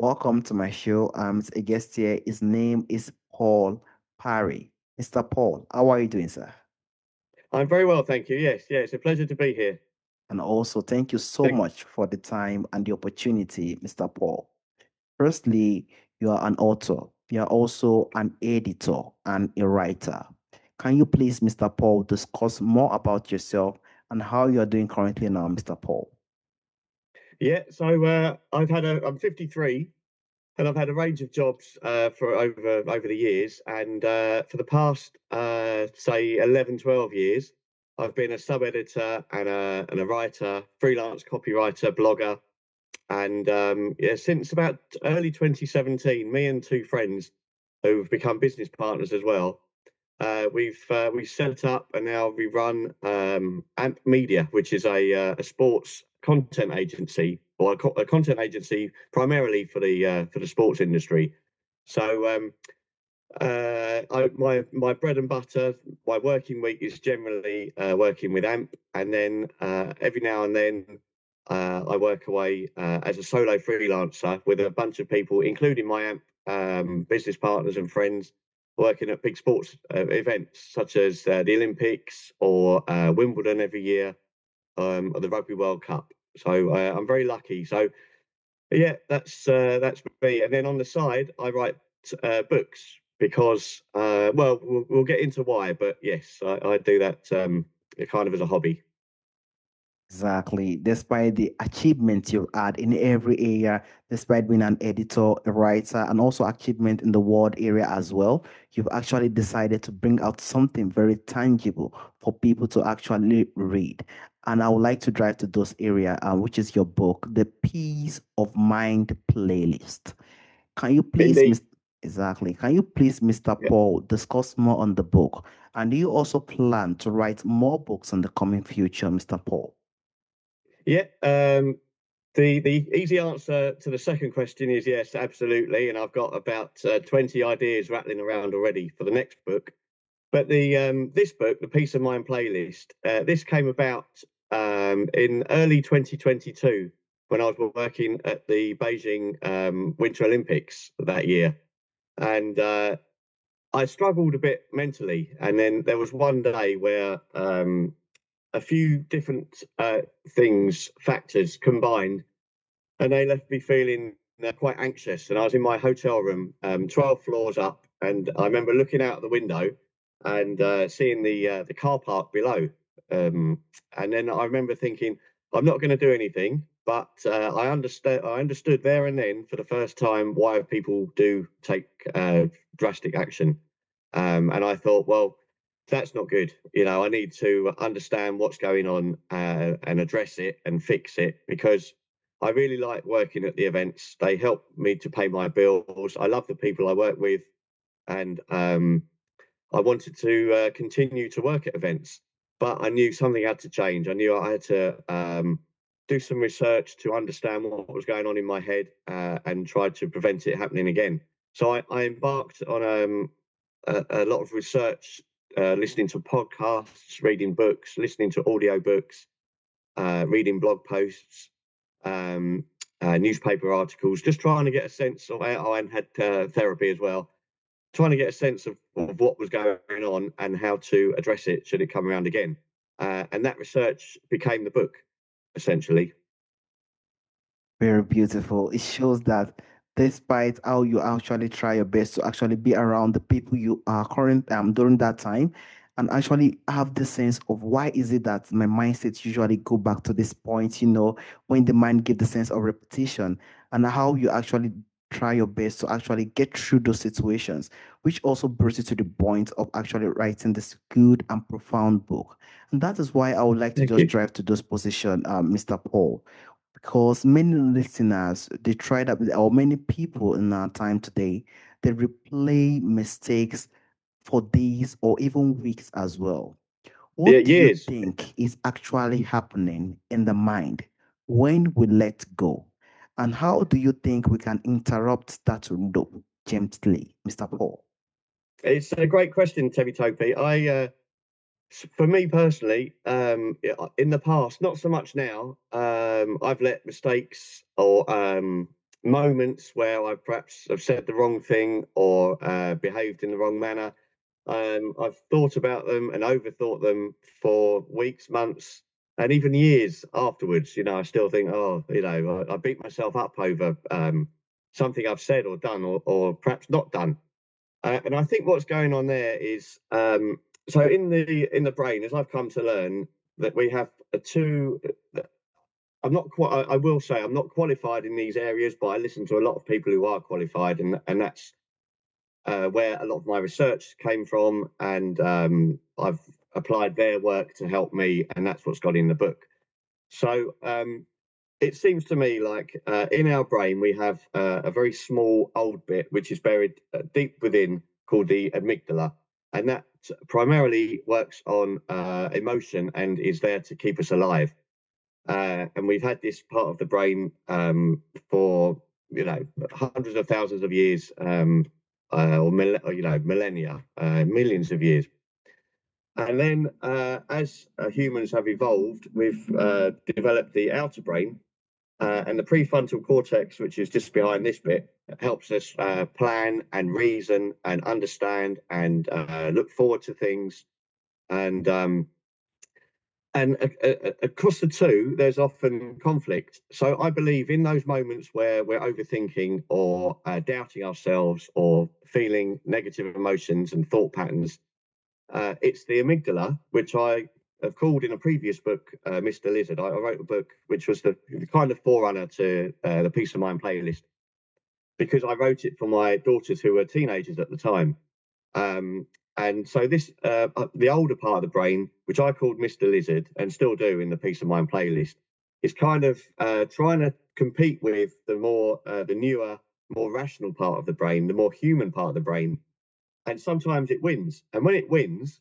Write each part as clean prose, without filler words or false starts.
Welcome to my show. A guest here. His name is Paul Parry. Mr. Paul, how are you doing, sir? I'm very well, thank you. Yes, yeah, it's a pleasure to be here. And also, thank you so Thank, much for the time and the opportunity, Mr. Paul. Firstly, you are an author. You are also an editor and a writer. Can you please, Mr. Paul, discuss more about yourself and how you are doing currently now, Mr. Paul? yeah, I'm 53, and I've had a range of jobs for over the years, and for the past say 11, 12 years, I've been a sub editor and a writer, freelance copywriter, blogger, and yeah, since about early 2017, me and two friends who've become business partners as well. We set up and now we run Amp Media, which is a sports content agency, or a content agency primarily for the sports industry. So my bread and butter, my working week is generally working with Amp, and then every now and then I work away as a solo freelancer with a bunch of people, including my Amp business partners and friends, working at big sports events such as the Olympics or Wimbledon every year, or the Rugby World Cup. So I'm very lucky. So yeah, that's me. And then on the side, I write books because, we'll get into why, but yes, I do that kind of as a hobby. Exactly. Despite the achievements you've had in every area, despite being an editor, a writer, and also achievement in the word area as well, you've actually decided to bring out something very tangible for people to actually read. And I would like to drive to those area, which is your book, The Peace of Mind Playlist. Can you please, Indeed. Mr. Exactly. Can you please, Mr. Yeah. Paul, discuss more on the book? And do you also plan to write more books in the coming future, Mr. Paul? Yeah. The easy answer to the second question is yes, absolutely. And I've got about 20 ideas rattling around already for the next book. But the this book, the Peace of Mind playlist, this came about in early 2022 when I was working at the Beijing Winter Olympics that year, and I struggled a bit mentally. And then there was one day where a few different factors combined, and they left me feeling quite anxious. And I was in my hotel room, 12 floors up, and I remember looking out the window and seeing the car park below. Um, and then I remember thinking, I'm not going to do anything, but I understood there and then for the first time why people do take drastic action. And I thought, well, that's not good. I need to understand what's going on and address it and fix it, because I really like working at the events. They help me to pay my bills. I love the people I work with, and I wanted to continue to work at events, but I knew something had to change. I knew I had to do some research to understand what was going on in my head and try to prevent it happening again. So I embarked on a lot of research, listening to podcasts, reading books, listening to audio books, reading blog posts, um, newspaper articles, just trying to get a sense of. I had therapy as well, trying to get a sense of what was going on and how to address it should it come around again. And that research became the book, essentially. Very beautiful. It shows that despite how you actually try your best to actually be around the people you are current during that time and actually have the sense of why is it that my mindset usually go back to this point, when the mind give the sense of repetition and how you actually try your best to actually get through those situations, which also brings you to the point of actually writing this good and profound book. And that is why I would like to Thank just you. drive to those position, Mr. Paul, because many listeners they try that or many people in our time today they replay mistakes for days or even weeks as well. Yeah, What do you years. think is actually happening in the mind when we let go, and how do you think we can interrupt that loop gently, Mr. Paul? It's a great question, Tevi Topi. For me personally, in the past, not so much now. I've let mistakes or moments where I perhaps have said the wrong thing or behaved in the wrong manner. I've thought about them and overthought them for weeks, months, and even years afterwards. I still think, oh, I beat myself up over something I've said or done, or perhaps not done. And I think what's going on there is, so in the brain, as I've come to learn, that we have a two. I'm not quite. I will say I'm not qualified in these areas, but I listen to a lot of people who are qualified, and that's where a lot of my research came from, and I've applied their work to help me, and that's what's got in the book. So it seems to me like in our brain we have a very small old bit which is buried deep within, called the amygdala, and that primarily works on emotion and is there to keep us alive. And we've had this part of the brain for hundreds of thousands of years, or millennia, millions of years. And then, as humans have evolved, we've developed the outer brain, and the prefrontal cortex, which is just behind this bit, helps us plan and reason and understand and look forward to things. And across the two, there's often conflict. So I believe in those moments where we're overthinking or doubting ourselves or feeling negative emotions and thought patterns, it's the amygdala, which I have called in a previous book, Mr. Lizard. I wrote a book which was the kind of forerunner to the Peace of Mind playlist, because I wrote it for my daughters who were teenagers at the time. Um, and so this, the older part of the brain, which I called Mr. Lizard and still do in the Peace of Mind playlist, is kind of trying to compete with the newer, more rational part of the brain, the more human part of the brain. And sometimes it wins. And when it wins,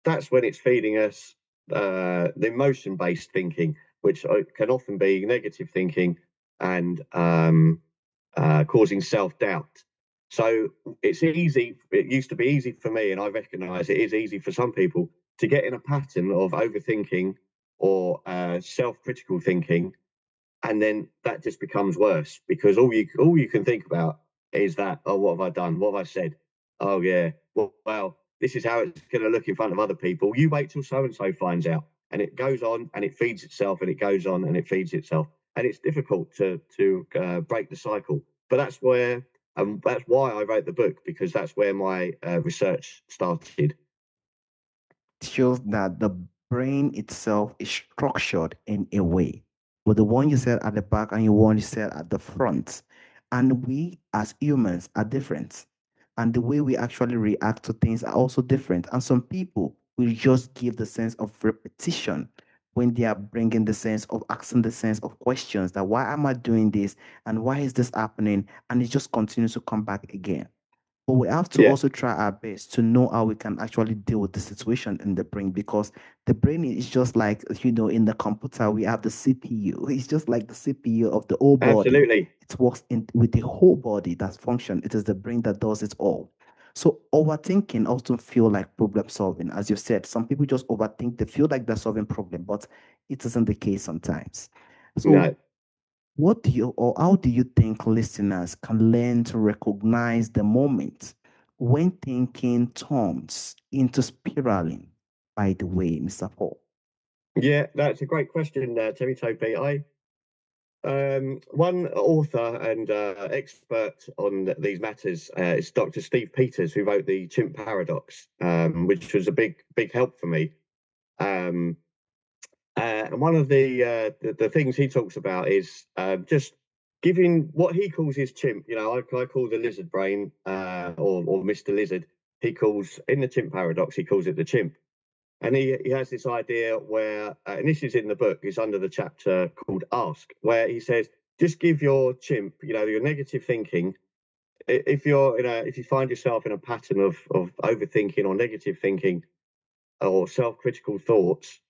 that's when it's feeding us the emotion-based thinking, which can often be negative thinking and causing self-doubt. So it's easy. It used to be easy for me, and I recognise it is easy for some people to get in a pattern of overthinking or self-critical thinking, and then that just becomes worse because all you can think about is that, oh, what have I done? What have I said? Oh yeah, well, this is how it's going to look in front of other people. You wait till so and so finds out, and it goes on and it feeds itself, and it goes on and it feeds itself, and it's difficult to break the cycle. But that's why I wrote the book, because that's where my research started. Shows that the brain itself is structured in a way. But the one you said at the back and the one you said at the front. And we as humans are different. And the way we actually react to things are also different. And some people will just give the sense of repetition when they are bringing the sense of asking the sense of questions that why am I doing this and why is this happening? And it just continues to come back again. But we have to Yeah, also try our best to know how we can actually deal with the situation in the brain because the brain is just like, in the computer, we have the CPU. It's just like the CPU of the whole body. absolutely. It works with the whole body that's function. It is the brain that does it all. So overthinking also feel like problem solving. As you said, some people just overthink, they feel like they're solving problem, but it isn't the case sometimes. So No. what do you or how do you think listeners can learn to recognize the moment when thinking turns into spiraling? By the way, Mr. Paul. Yeah, that's a great question, Timmy Topi. One author and expert on these matters is Dr. Steve Peters, who wrote the Chimp Paradox, which was a big help for me. Um, and one of the things he talks about is just giving what he calls his chimp. I call the lizard brain, or Mr. Lizard. He calls, in the Chimp Paradox, he calls it the chimp. And he has this idea where, and this is in the book, it's under the chapter called Ask, where he says, just give your chimp, your negative thinking. If you find yourself in a pattern of overthinking or negative thinking or self-critical thoughts,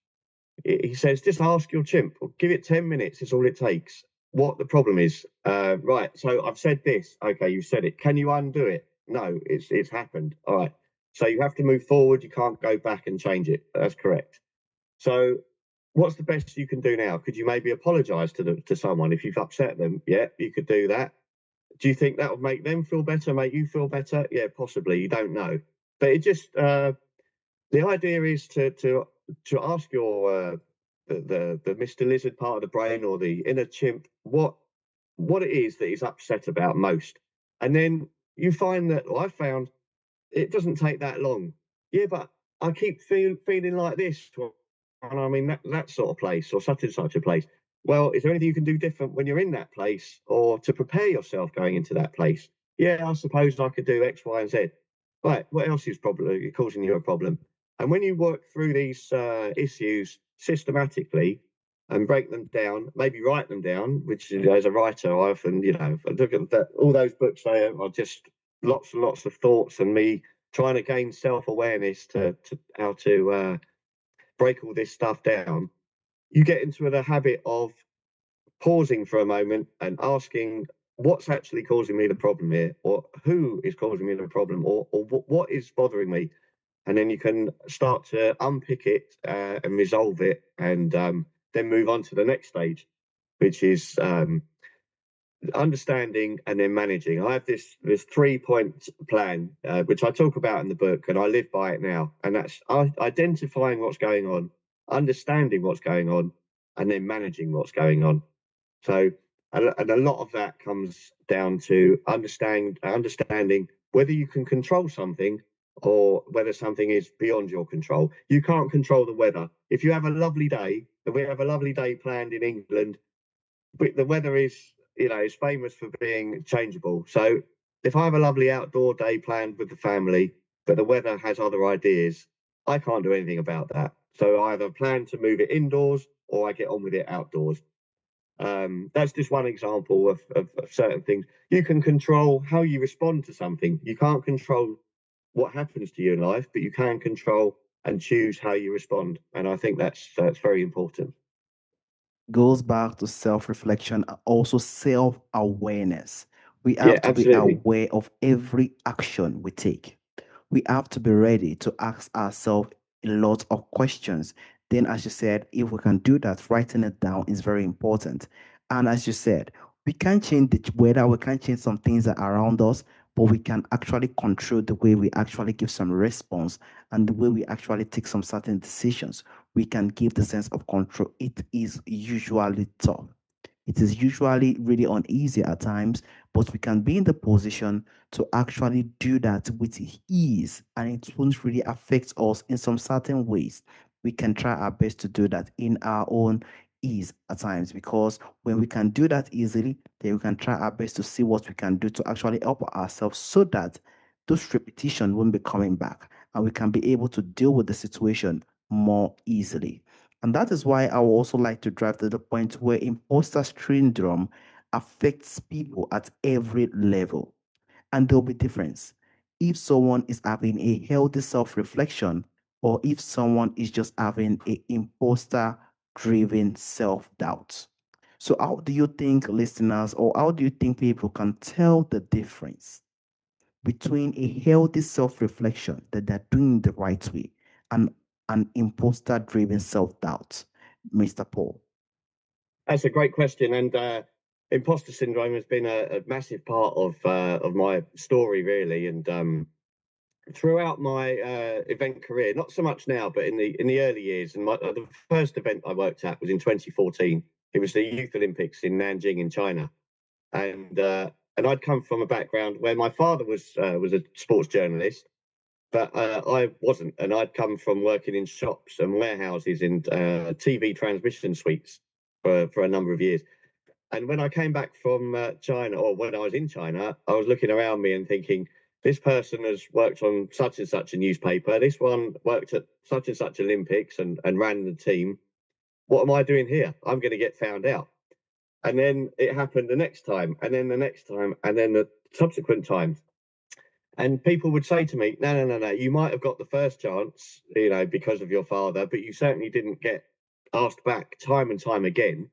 he says, just ask your chimp, or give it 10 minutes, it's all it takes. What the problem is, right? So I've said this. Okay, you said it. Can you undo it? No, it's happened. All right. So you have to move forward. You can't go back and change it. That's correct. So what's the best you can do now? Could you maybe apologize to someone if you've upset them? Yeah, you could do that. Do you think that would make them feel better, make you feel better? Yeah, possibly. You don't know. But it just the idea is to ask your the Mr. Lizard part of the brain or the inner chimp what it is that he's upset about most. And then you find that well, I found it doesn't take that long. Yeah, but I keep feeling like this and I'm in that sort of place or such and such a place. Well, is there anything you can do different when you're in that place or to prepare yourself going into that place? Yeah, I suppose I could do X, Y, and Z. Right, what else is probably causing you a problem? And when you work through these issues systematically and break them down, maybe write them down, which as a writer, I often, look at that, all those books are just lots and lots of thoughts and me trying to gain self-awareness to how to break all this stuff down. You get into the habit of pausing for a moment and asking what's actually causing me the problem here, or who is causing me the problem, or what is bothering me. And then you can start to unpick it and resolve it, and then move on to the next stage, which is understanding and then managing. I have this 3 point plan which I talk about in the book, and I live by it now. And that's identifying what's going on, understanding what's going on, and then managing what's going on. So, and a lot of that comes down to understanding whether you can control something or whether something is beyond your control. You can't control the weather. If you have a lovely day, we have a lovely day planned in England, but the weather is famous for being changeable. So if I have a lovely outdoor day planned with the family, but the weather has other ideas, I can't do anything about that. So I either plan to move it indoors or I get on with it outdoors. That's just one example of certain things. You can control how you respond to something. You can't control what happens to you in life, but you can control and choose how you respond. And I think that's very important. Goes back to self reflection and also self awareness. We Yeah, have to be absolutely. aware of every action we take. We have to be ready to ask ourselves a lot of questions. Then, as you said, if we can do that, writing it down is very important. And as you said, we can't change the weather, we can't change some things that are around us, but we can actually control the way we actually give some response and the way we actually take some certain decisions. We can give the sense of control. It is usually tough. It is usually really uneasy at times, but we can be in the position to actually do that with ease, and it won't really affect us in some certain ways. We can try our best to do that in our own ease at times, because when we can do that easily, then we can try our best to see what we can do to actually help ourselves so that those repetition won't be coming back and we can be able to deal with the situation more easily. And that is why I would also like to drive to the point where imposter syndrome affects people at every level. And there'll be difference. If someone is having a healthy self-reflection, or if someone is just having a imposter-driven self-doubt. So how do you think listeners, or how do you think people can tell the difference between a healthy self-reflection that they're doing the right way and an imposter-driven self-doubt, Mr. Paul? That's a great question, and imposter syndrome has been a massive part of my story, really. And throughout my event career, not so much now, but in the early years, and the first event I worked at was in 2014. It was the Youth Olympics in Nanjing in China, and I'd come from a background where my father was a sports journalist, but I wasn't, and I'd come from working in shops and warehouses in TV transmission suites for a number of years. And when I came back from China, or when I was in China, I was looking around me and thinking, this person has worked on such and such a newspaper. This one worked at such and such Olympics and ran the team. What am I doing here? I'm going to get found out. And then it happened the next time, and then the next time, and then the subsequent times. And people would say to me, no, no, no, no, you might have got the first chance, because of your father, but you certainly didn't get asked back time and time again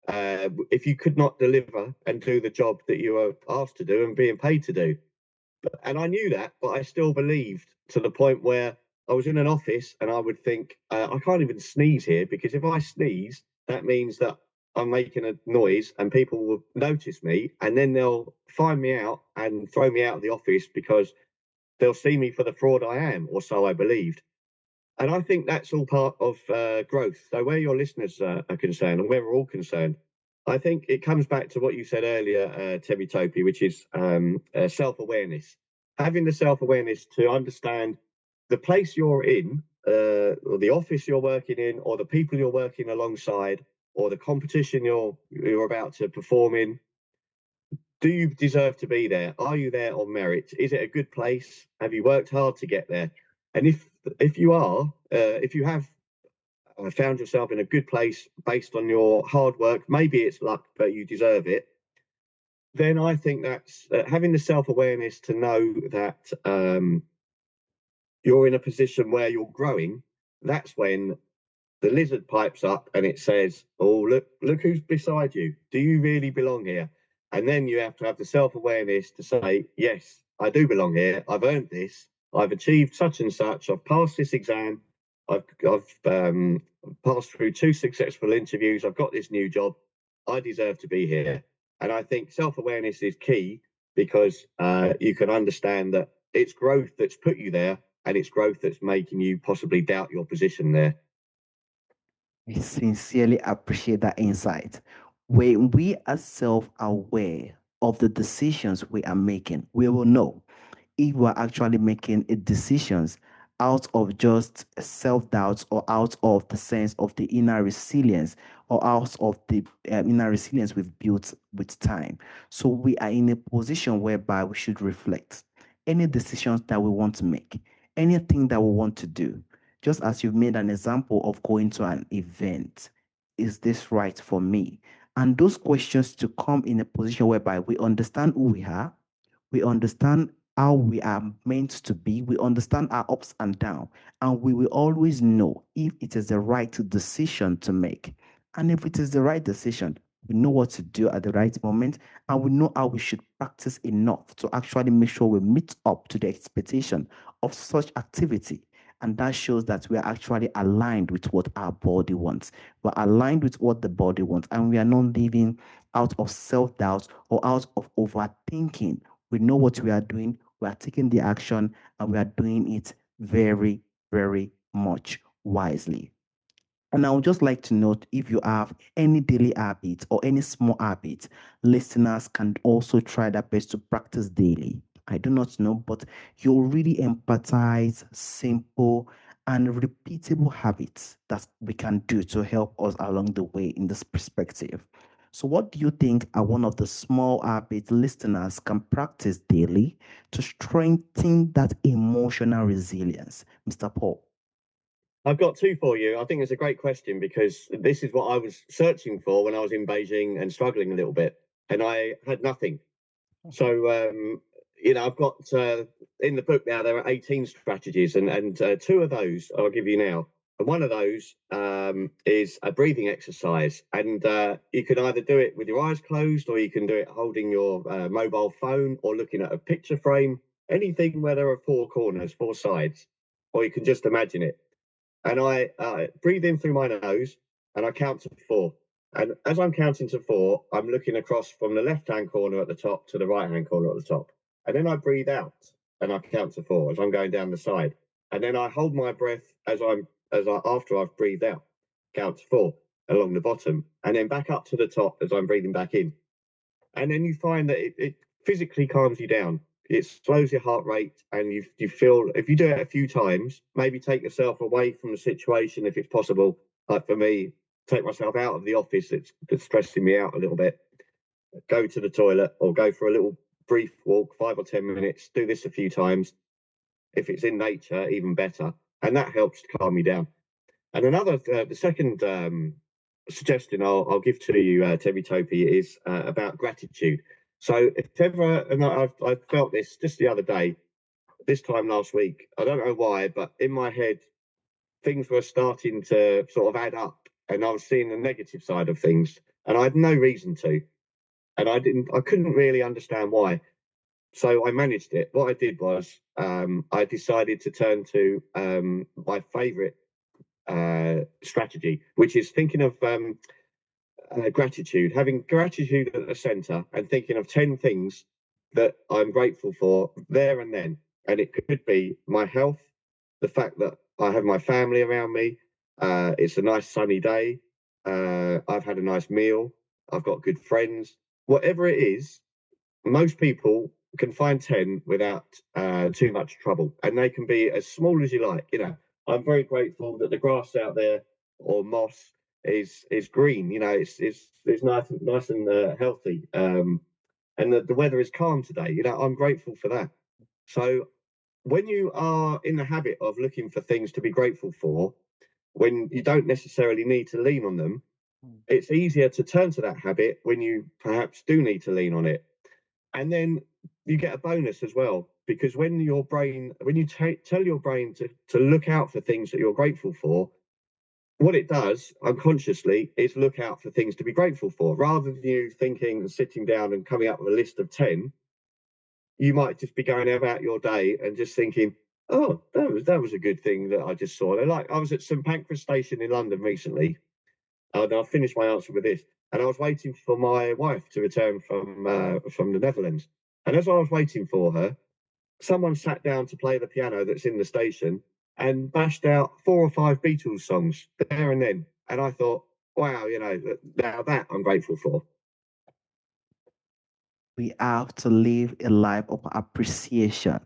if you could not deliver and do the job that you were asked to do and being paid to do. And I knew that, but I still believed to the point where I was in an office and I would think, I can't even sneeze here because if I sneeze, that means that I'm making a noise and people will notice me, and then they'll find me out and throw me out of the office because they'll see me for the fraud I am, or so I believed. And I think that's all part of growth. So where your listeners are concerned, and where we're all concerned, I think it comes back to what you said earlier, Temi Topi, which is self-awareness. Having the self-awareness to understand the place you're in, or the office you're working in, or the people you're working alongside, or the competition you're about to perform in. Do you deserve to be there? Are you there on merit? Is it a good place? Have you worked hard to get there? And if you are, if you have found yourself in a good place based on your hard work, maybe it's luck, but you deserve it. Then I think that's having the self awareness to know that you're in a position where you're growing. That's when the lizard pipes up and it says, "Oh, look who's beside you. Do you really belong here?" And then you have to have the self awareness to say, "Yes, I do belong here. I've earned this. I've achieved such and such. I've passed this exam. I've passed through 2 successful interviews. I've got this new job. I deserve to be here." And I think self awareness is key because you can understand that it's growth that's put you there, and it's growth that's making you possibly doubt your position there. I sincerely appreciate that insight. When we are self aware of the decisions we are making, we will know if we're actually making a decisions out of just self-doubt or out of the sense of the inner resilience or out of the inner resilience we've built with time. So we are in a position whereby we should reflect any decisions that we want to make, anything that we want to do. Just as you've made an example of going to an event, is this right for me? And those questions to come in a position whereby we understand who we are, we understand how we are meant to be, we understand our ups and downs, and we will always know if it is the right decision to make. And if it is the right decision, we know what to do at the right moment, and we know how we should practice enough to actually make sure we meet up to the expectation of such activity. And that shows that we are actually aligned with what our body wants. We're aligned with what the body wants, and we are not living out of self doubt or out of overthinking. We know what we are doing, we are taking the action, and we are doing it very, very much wisely. And I would just like to note if you have any daily habits or any small habits, listeners can also try their best to practice daily. I do not know, but you'll really empathize simple and repeatable habits that we can do to help us along the way in this perspective. So, what do you think are one of the small habits listeners can practice daily to strengthen that emotional resilience, Mr. Paul? I've got two for you. I think it's a great question because this is what I was searching for when I was in Beijing and struggling a little bit, and I had nothing. So, I've got in the book now, there are 18 strategies, and two of those I'll give you now. And one of those is a breathing exercise. And you can either do it with your eyes closed, or you can do it holding your mobile phone or looking at a picture frame, anything where there are four corners, four sides, or you can just imagine it. And I breathe in through my nose and I count to four. And as I'm counting to four, I'm looking across from the left hand corner at the top to the right hand corner at the top. And then I breathe out and I count to four as I'm going down the side. And then I hold my breath after I've breathed out, count to four along the bottom, and then back up to the top as I'm breathing back in. And then you find that it physically calms you down. It slows your heart rate, and you feel, if you do it a few times, maybe take yourself away from the situation if it's possible. Like for me, take myself out of the office that's stressing me out a little bit. Go to the toilet or go for a little brief walk, 5 or 10 minutes. Do this a few times. If it's in nature, even better, and that helps to calm me down. And the second suggestion I'll give to you, Terry Topi, is about gratitude. So if ever, and I felt this just the other day, this time last week, I don't know why, but in my head, things were starting to sort of add up, and I was seeing the negative side of things, and I had no reason to, and I couldn't really understand why. So I managed it. What I did was I decided to turn to my favourite strategy, which is thinking of gratitude, having gratitude at the center and thinking of 10 things that I'm grateful for there and then. And it could be my health, the fact that I have my family around me, it's a nice sunny day, I've had a nice meal, I've got good friends, whatever it is. Most people can find 10 without too much trouble, and they can be as small as you like. I'm very grateful that the grass out there, or moss, is green. It's nice and healthy, and the weather is calm today. I'm grateful for that. So when you are in the habit of looking for things to be grateful for, when you don't necessarily need to lean on them, it's easier to turn to that habit when you perhaps do need to lean on it. And then you get a bonus as well, because when you tell your brain to look out for things that you're grateful for, what it does unconsciously is look out for things to be grateful for. Rather than you thinking and sitting down and coming up with a list of 10, you might just be going about your day and just thinking, oh, that was a good thing that I just saw. Like, I was at St Pancras Station in London recently, and I'll finish my answer with this. And I was waiting for my wife to return from the Netherlands. And as I was waiting for her, someone sat down to play the piano that's in the station and bashed out 4 or 5 Beatles songs there and then. And I thought, wow, now that I'm grateful for. We have to live a life of appreciation.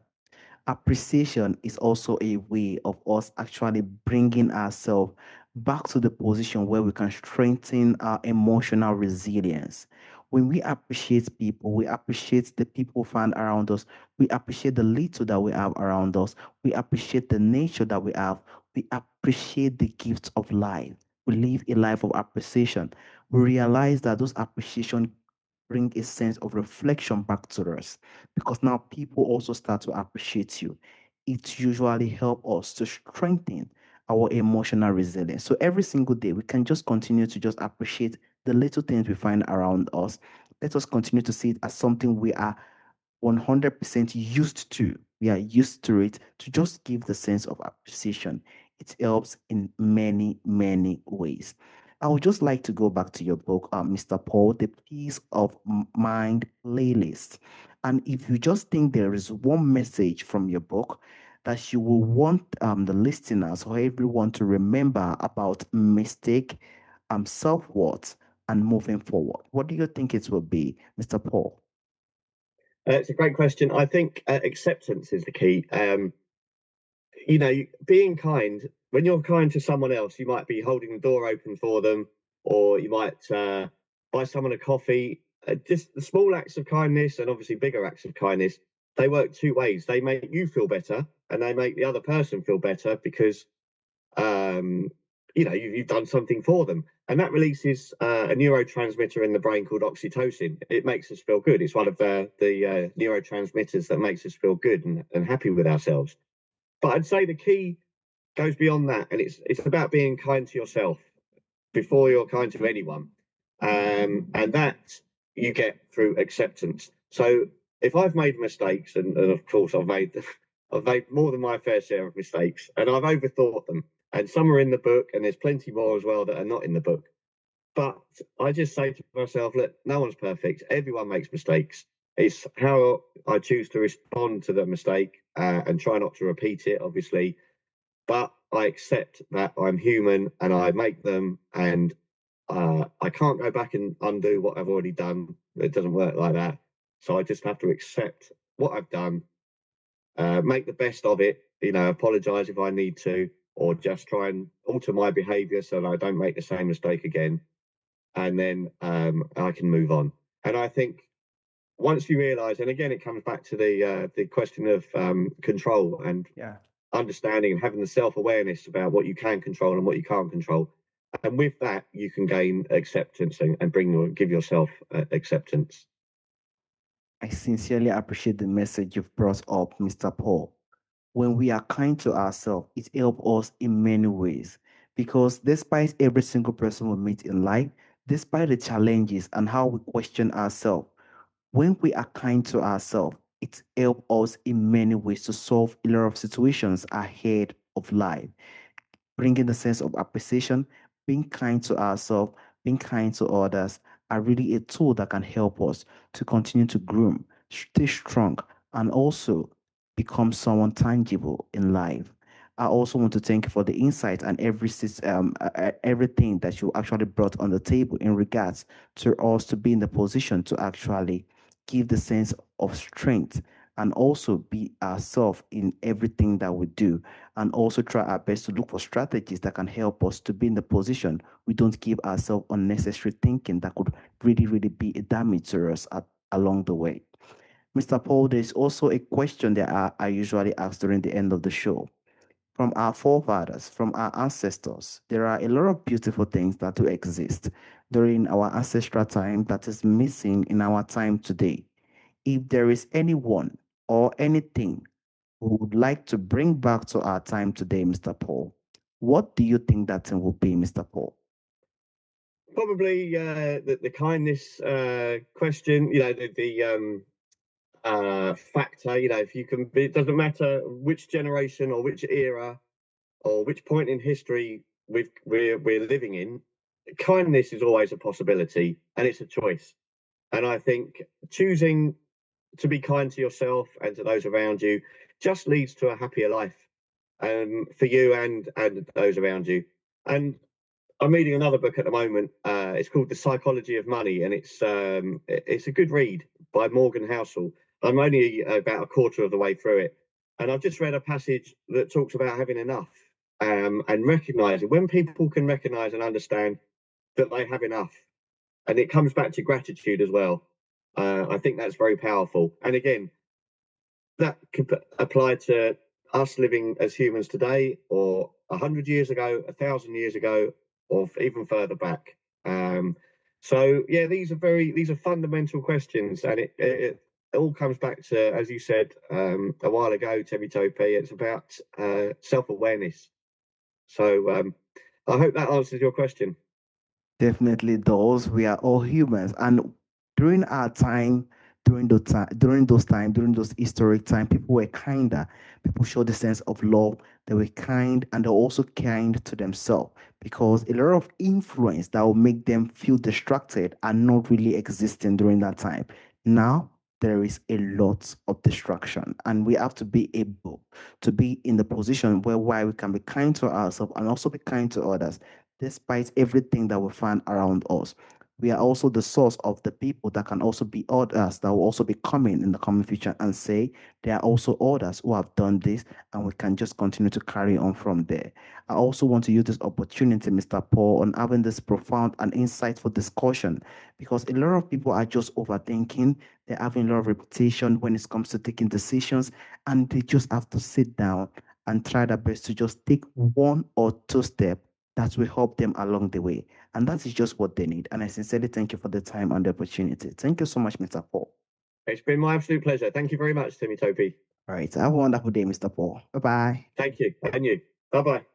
Appreciation is also a way of us actually bringing ourselves back to the position where we can strengthen our emotional resilience. When we appreciate people, we appreciate the people we find around us, we appreciate the little that we have around us, we appreciate the nature that we have, we appreciate the gifts of life. We live a life of appreciation. We realize that those appreciation bring a sense of reflection back to us because now people also start to appreciate you. It usually helps us to strengthen our emotional resilience. So every single day, we can just continue to just appreciate the little things we find around us. Let us continue to see it as something we are 100% used to. We are used to it to just give the sense of appreciation. It helps in many, many ways. I would just like to go back to your book, Mr. Paul, the Peace of Mind playlist. And if you just think there is one message from your book that you will want the listeners or everyone to remember about mistake, self-worth, and moving forward, what do you think it will be, Mr. Paul? It's a great question. I think acceptance is the key. Being kind, when you're kind to someone else, you might be holding the door open for them, or you might buy someone a coffee. Just the small acts of kindness and obviously bigger acts of kindness, they work two ways. They make you feel better and they make the other person feel better because um, you've done something for them. And that releases a neurotransmitter in the brain called oxytocin. It makes us feel good. It's one of the neurotransmitters that makes us feel good and happy with ourselves. But I'd say the key goes beyond that, and it's about being kind to yourself before you're kind to anyone, and that you get through acceptance. So if I've made mistakes, and of course I've made more than my fair share of mistakes, and I've overthought them, and some are in the book, and there's plenty more as well that are not in the book. But I just say to myself, look, no one's perfect. Everyone makes mistakes. It's how I choose to respond to the mistake and try not to repeat it, obviously. But I accept that I'm human and I make them, and I can't go back and undo what I've already done. It doesn't work like that. So I just have to accept what I've done, make the best of it, apologize if I need to, or just try and alter my behavior so that I don't make the same mistake again. And then I can move on. And I think once you realize, and again, it comes back to the question of control and Yeah. understanding and having the self-awareness about what you can control and what you can't control. And with that, you can gain acceptance and give yourself acceptance. I sincerely appreciate the message you've brought up, Mr. Paul. When we are kind to ourselves, it helps us in many ways. Because despite every single person we meet in life, despite the challenges and how we question ourselves, when we are kind to ourselves, it helps us in many ways to solve a lot of situations ahead of life, bringing the sense of appreciation, being kind to ourselves, being kind to others are really a tool that can help us to continue to groom, stay strong, and also become someone tangible in life. I also want to thank you for the insight and everything that you actually brought on the table in regards to us to be in the position to actually give the sense of strength and also be ourselves in everything that we do, and also try our best to look for strategies that can help us to be in the position we don't give ourselves unnecessary thinking that could really, really be a damage to us along the way. Mr. Paul, there's also a question that I usually ask during the end of the show. From our forefathers, from our ancestors, there are a lot of beautiful things that do exist during our ancestral time that is missing in our time today. If there is anyone or anything we would like to bring back to our time today, Mr. Paul, what do you think that thing will be, Mr. Paul? Probably the kindness question, the factor, if you can be, it doesn't matter which generation or which era or which point in history we're living in, kindness is always a possibility and it's a choice. And I think choosing to be kind to yourself and to those around you just leads to a happier life, for you and those around you. And I'm reading another book at the moment. It's called The Psychology of Money, and it's a good read by Morgan Housel. I'm only about a quarter of the way through it, and I've just read a passage that talks about having enough, and recognizing when people can recognize and understand that they have enough, and it comes back to gratitude as well. I think that's very powerful. And again, that could apply to us living as humans today, or 100 years ago, 1,000 years ago, or even further back. So yeah, these are fundamental questions, and it all comes back to, as you said a while ago, Temi Topi. It's about self awareness. So I hope that answers your question. Definitely does. We are all humans, and during our time, during those historic time, people were kinder. People showed a sense of love. They were kind, and they're also kind to themselves because a lot of influence that will make them feel distracted are not really existing during that time. Now there is a lot of distraction, and we have to be able to be in the position where we can be kind to ourselves and also be kind to others despite everything that we find around us. We are also the source of the people that can also be others that will also be coming in the coming future and say there are also others who have done this, and we can just continue to carry on from there. I also want to use this opportunity, Mr. Paul, on having this profound and insightful discussion because a lot of people are just overthinking. They're having a lot of repetition when it comes to taking decisions, and they just have to sit down and try their best to just take one or two steps that will help them along the way. And that is just what they need. And I sincerely thank you for the time and the opportunity. Thank you so much, Mr. Paul. It's been my absolute pleasure. Thank you very much, Timmy Topi. All right. Have a wonderful day, Mr. Paul. Bye bye. Thank you, and you. Bye bye.